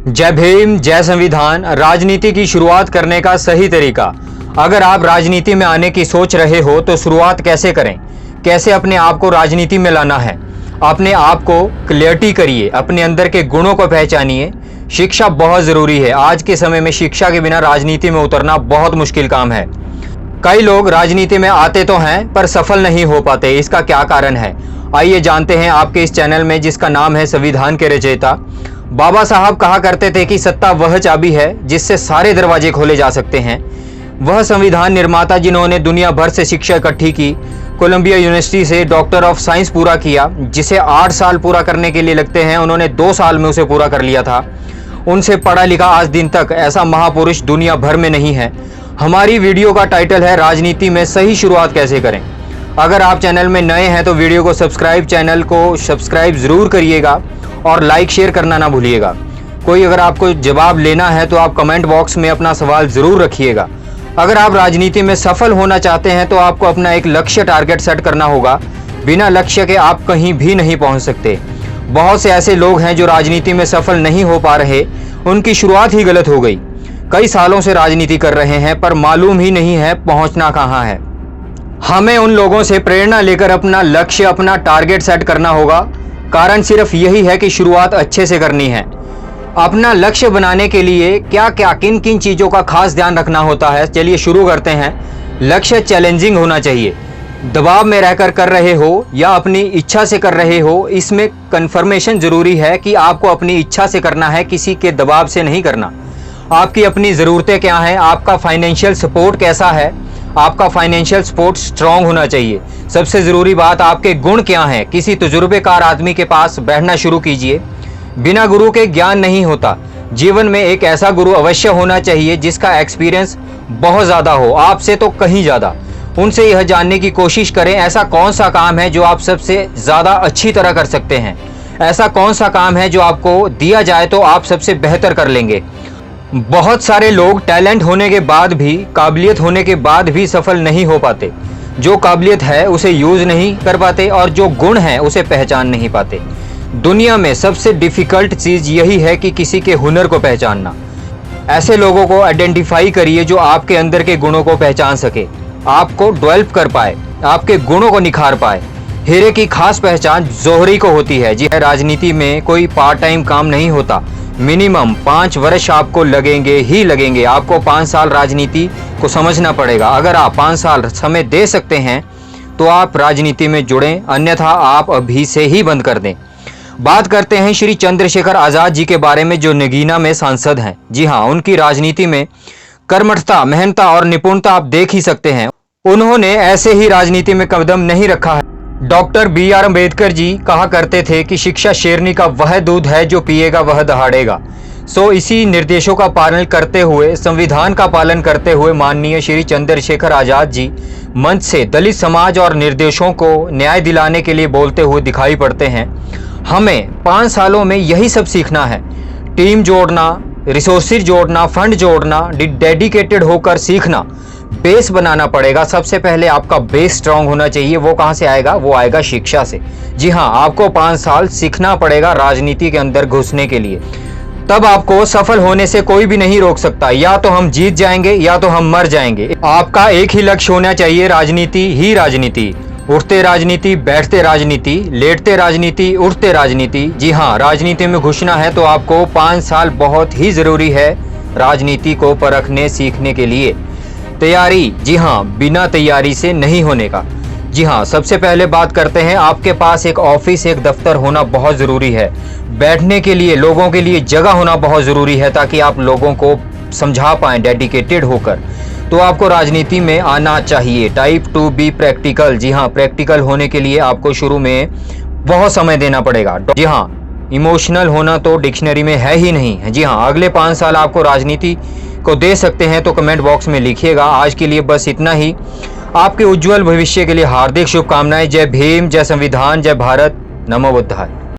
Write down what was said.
जय भीम, जय संविधान। राजनीति की शुरुआत करने का सही तरीका। अगर आप राजनीति में आने की सोच रहे हो तो शुरुआत कैसे करें, कैसे अपने आप को राजनीति में लाना है। अपने आप को क्लियरिटी करिए, अपने अंदर के गुणों को पहचानिए। शिक्षा बहुत ज़रूरी है। आज के समय में शिक्षा के बिना राजनीति में उतरना बहुत मुश्किल काम है। कई लोग राजनीति में आते तो हैं पर सफल नहीं हो पाते। इसका क्या कारण है, आइए जानते हैं आपके इस चैनल में जिसका नाम है संविधान के रचयिता। बाबा साहब कहा करते थे कि सत्ता वह चाबी है जिससे सारे दरवाजे खोले जा सकते हैं। वह संविधान निर्माता जिन्होंने दुनिया भर से शिक्षा इकट्ठी की, कोलंबिया यूनिवर्सिटी से डॉक्टर ऑफ साइंस पूरा किया, जिसे 8 साल पूरा करने के लिए लगते हैं, उन्होंने 2 साल में उसे पूरा कर लिया था। उनसे पढ़ा लिखा आज दिन तक ऐसा महापुरुष दुनिया भर में नहीं है। हमारी वीडियो का टाइटल है राजनीति में सही शुरुआत कैसे करें। अगर आप चैनल में नए हैं तो वीडियो को चैनल को सब्सक्राइब ज़रूर करिएगा और लाइक शेयर करना ना भूलिएगा। कोई अगर आपको जवाब लेना है तो आप कमेंट बॉक्स में अपना सवाल ज़रूर रखिएगा। अगर आप राजनीति में सफल होना चाहते हैं तो आपको अपना एक लक्ष्य टारगेट सेट करना होगा। बिना लक्ष्य के आप कहीं भी नहीं पहुंच सकते। बहुत से ऐसे लोग हैं जो राजनीति में सफल नहीं हो पा रहे, उनकी शुरुआत ही गलत हो गई। कई सालों से राजनीति कर रहे हैं पर मालूम ही नहीं है पहुंचना कहाँ है। हमें उन लोगों से प्रेरणा लेकर अपना लक्ष्य, अपना टारगेट सेट करना होगा। कारण सिर्फ यही है कि शुरुआत अच्छे से करनी है। अपना लक्ष्य बनाने के लिए क्या क्या किन किन चीज़ों का खास ध्यान रखना होता है, चलिए शुरू करते हैं। लक्ष्य चैलेंजिंग होना चाहिए। दबाव में रहकर कर रहे हो या अपनी इच्छा से कर रहे हो, इसमें कन्फर्मेशन ज़रूरी है कि आपको अपनी इच्छा से करना है, किसी के दबाव से नहीं करना। आपकी अपनी ज़रूरतें क्या हैं, आपका फाइनेंशियल सपोर्ट कैसा है। आपका फाइनेंशियल सपोर्ट स्ट्रांग होना चाहिए। सबसे ज़रूरी बात, आपके गुण क्या हैं। किसी तजुर्बेकार आदमी के पास बैठना शुरू कीजिए। बिना गुरु के ज्ञान नहीं होता। जीवन में एक ऐसा गुरु अवश्य होना चाहिए जिसका एक्सपीरियंस बहुत ज़्यादा हो, आपसे तो कहीं ज़्यादा। उनसे यह जानने की कोशिश करें ऐसा कौन सा काम है जो आप सबसे ज़्यादा अच्छी तरह कर सकते हैं। ऐसा कौन सा काम है जो आपको दिया जाए तो आप सबसे बेहतर कर लेंगे। बहुत सारे लोग टैलेंट होने के बाद भी, काबिलियत होने के बाद भी सफल नहीं हो पाते। जो काबिलियत है उसे यूज़ नहीं कर पाते और जो गुण है उसे पहचान नहीं पाते। दुनिया में सबसे डिफ़िकल्ट चीज़ यही है कि किसी के हुनर को पहचानना। ऐसे लोगों को आइडेंटिफाई करिए जो आपके अंदर के गुणों को पहचान सके, आपको डेवलप कर पाए, आपके गुणों को निखार पाए। हीरे की खास पहचान जौहरी को होती है। जी, राजनीति में कोई पार्ट टाइम काम नहीं होता। मिनिमम 5 वर्ष आपको लगेंगे ही लगेंगे। आपको 5 साल राजनीति को समझना पड़ेगा। अगर आप 5 साल समय दे सकते हैं तो आप राजनीति में जुड़ें, अन्यथा आप अभी से ही बंद कर दें। बात करते हैं श्री चंद्रशेखर आज़ाद जी के बारे में जो नगीना में सांसद हैं। जी हाँ, उनकी राजनीति में कर्मठता, मेहनता और निपुणता आप देख ही सकते हैं। उन्होंने ऐसे ही राजनीति में कदम नहीं रखा है। डॉक्टर BR अम्बेडकर जी कहा करते थे कि शिक्षा शेरनी का वह दूध है जो पिएगा वह दहाड़ेगा। सो इसी निर्देशों का पालन करते हुए, संविधान का पालन करते हुए माननीय श्री चंद्रशेखर आज़ाद जी मंच से दलित समाज और निर्देशों को न्याय दिलाने के लिए बोलते हुए दिखाई पड़ते हैं। हमें 5 सालों में यही सब सीखना है। टीम जोड़ना, रिसोर्सेज जोड़ना, फंड जोड़ना, डेडिकेटेड होकर सीखना, बेस बनाना पड़ेगा। सबसे पहले आपका बेस स्ट्रांग होना चाहिए। वो कहाँ से आएगा? वो आएगा शिक्षा से। जी हाँ, आपको 5 साल सीखना पड़ेगा राजनीति के अंदर घुसने के लिए। तब आपको सफल होने से कोई भी नहीं रोक सकता। या तो हम जीत जाएंगे या तो हम मर जाएंगे। आपका एक ही लक्ष्य होना चाहिए, राजनीति ही राजनीति। उठते राजनीति, बैठते राजनीति, लेटते राजनीति, उठते राजनीति। जी हाँ, राजनीति में घुसना है तो आपको 5 साल बहुत ही ज़रूरी है राजनीति को परखने सीखने के लिए। तैयारी, जी हाँ, बिना तैयारी से नहीं होने का। जी हाँ, सबसे पहले बात करते हैं, आपके पास एक ऑफिस, एक दफ्तर होना बहुत ज़रूरी है। बैठने के लिए, लोगों के लिए जगह होना बहुत ज़रूरी है ताकि आप लोगों को समझा पाएँ डेडिकेटेड होकर। तो आपको राजनीति में आना चाहिए। Type 2 be practical. जी हाँ, प्रैक्टिकल होने के लिए आपको शुरू में बहुत समय देना पड़ेगा। जी हाँ, इमोशनल होना तो डिक्शनरी में है ही नहीं। जी हाँ, अगले 5 साल आपको राजनीति को दे सकते हैं तो कमेंट बॉक्स में लिखिएगा। आज के लिए बस इतना ही। आपके उज्जवल भविष्य के लिए हार्दिक शुभकामनाएं। जय भीम, जय संविधान, जय भारत, नमो बुद्धाय।